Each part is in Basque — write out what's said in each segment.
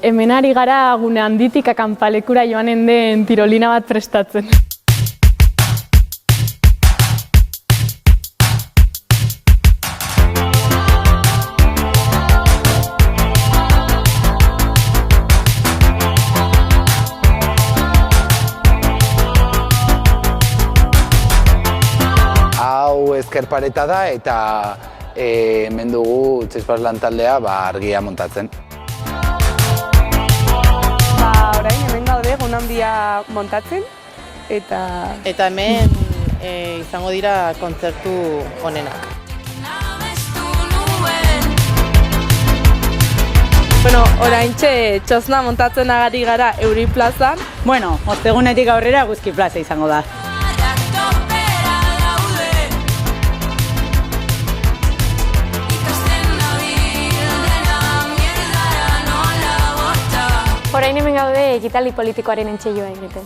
hemen ari gara gune handitik akanpalekura joanen den tirolina bat prestatzen. Hau ezker pareta da eta hemen dugu Txespaz lantaldea argia montatzen. Orain hemen gaude egun handia montatzen eta hemen izango dira kontzertu honenak. Oraintxe txosna montatzen agari gara Euri plazan. Ostegunetik aurrera Eguzki plaza izango da. Orain hemen gaude ekitaldi politikoaren entseilloa egiten.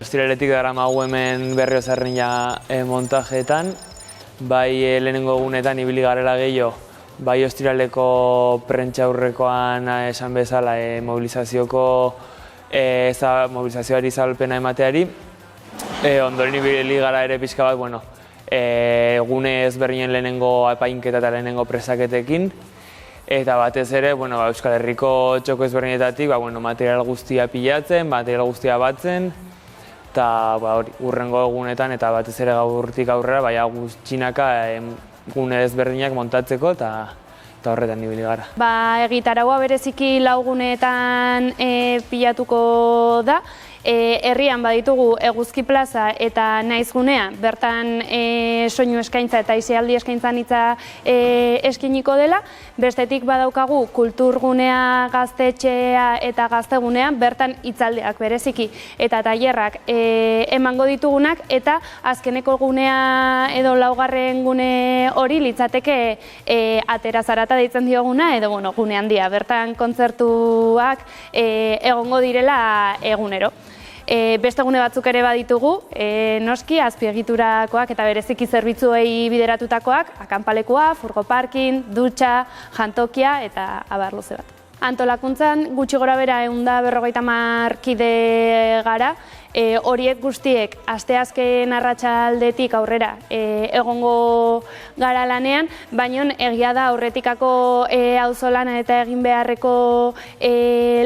Ostiraletik daramagu hemen Berriozarrina montajeetan, bai lehenengo egunetan ibili garela gehiago, bai ostiraleko prentsaurrekoan esan bezala mobilizazioari zabalpena emateari. Ondoren ibili gara ere pixka bat, gune ezberdinen lehenengo epainketa eta lehenengo presaketekin. Eta batez ere, Euskal Herriko txoko ezberdinetatik material guztia pilatzen, material guztia batzen, eta hurrengo egunetan eta batez ere gaurtik aurrera, gutxinaka gune ezberdinak montatzeko eta horretan ibili gara. Egitaraua bereziki 4 guneetan pilatuko da. Herrian baditugu Eguzki plaza eta Naizgunea, bertan soinu eskaintza eta isialdi eskaintza nitza eskiniko dela. Bestetik badaukagu kulturgunea, gaztetxea eta gaztegunea, bertan hitzaldiak bereziki eta tailerrak emango ditugunak, eta azkeneko gunea edo 4. gune hori litzateke atera zarata deitzen dioguna edo gune handia, bertan kontzertuak egongo direla egunero. Beste gune batzuk ere baditugu, noski, azpiegiturakoak eta bereziki zerbitzuei bideratutakoak, akanpalekua, furgo parking, dutxa, jantokia eta abar luze bat. Antolakuntzan gutxi gora bera 150 kide gara, horiek guztiek asteazken arratsaldetik aurrera egongo gara lanean, baina egia da aurretikako auzolana eta egin beharreko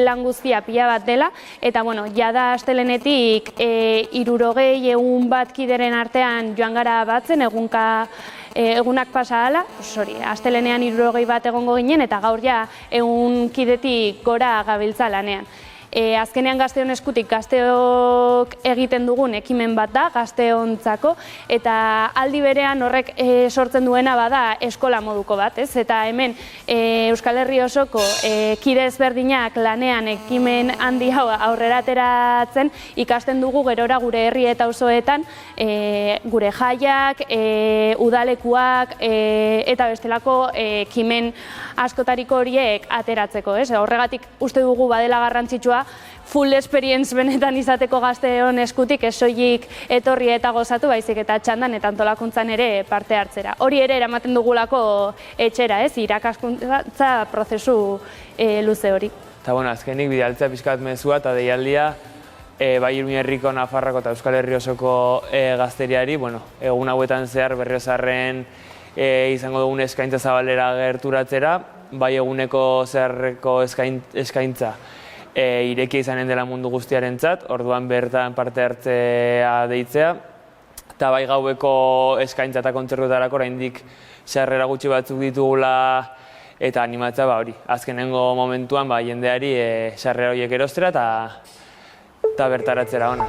lan guztia pila bat dela, eta jada astelenetik 60 bat kideren artean joan gara batzen egunak pasa hala, astelenean 60 bat egongo ginen eta gaur ja 100 kidetik gora gabiltza lanean. Azkenean Gazteon eskutik gazteok egiten dugun ekimen bat da, gazteontzako, eta aldi berean horrek sortzen duena bada eskola moduko bat, ez? Eta hemen Euskal Herri osoko kide ezberdinak lanean ekimen handi hau aurrera ateratzen ikasten dugu gerora gure herri eta auzoetan gure jaiak, udalekuak eta bestelako ekimen askotariko horiek ateratzeko, ez? Horregatik uste dugu badela garrantzitsua full experience benetan izateko Gazteon eskutik ez soilik etorri eta gozatu, baizik eta txandan eta antolakuntzan ere parte hartzera. Hori ere eramaten dugulako etxera, ez? Irakaskuntza prozesu luze hori. Eta azkenik bidaltzea pixka bat mezua eta deialdia bai Iruña Herriko, Nafarroako eta Euskal Herri osoko gazteriari, egun hauetan zehar Berriozarren izango dugun eskaintza zabalera gerturatzera, bai eguneko zeharreko eskaintza irekia izanen dela mundu guztiarentzat, orduan bertan parte hartzea deitzea, eta bai gaueko eskaintza eta kontzertuetarako oraindik sarrera gutxi batzuk ditugula eta animatza azkenengo momentuan jendeari sarrera horiek erostera eta bertaratzera ona.